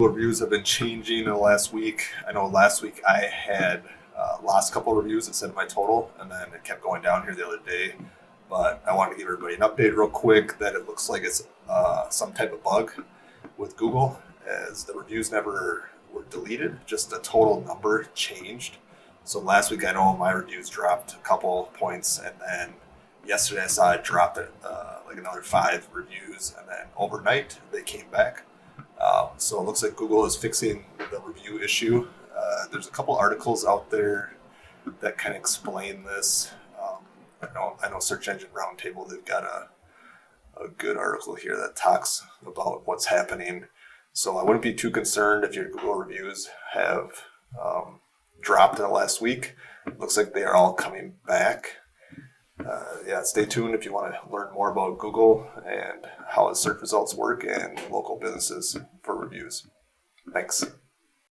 Reviews have been changing in the last week. I know last week I had lost a couple of reviews instead of my total, and then it kept going down here the other day. But I wanted to give everybody an update real quick that it looks like it's some type of bug with Google, as the reviews never were deleted, just the total number changed. So last week I know my reviews dropped a couple points, and then yesterday I saw it drop at like another 5 reviews, and then overnight they came back. So it looks like Google is fixing the review issue. There's a couple articles out there that kind of explain this. I know Search Engine Roundtable, they've got a good article here that talks about what's happening. So I wouldn't be too concerned if your Google reviews have dropped in the last week. It looks like they are all coming back. Stay tuned if you want to learn more about Google and how its search results work and local businesses for reviews. Thanks.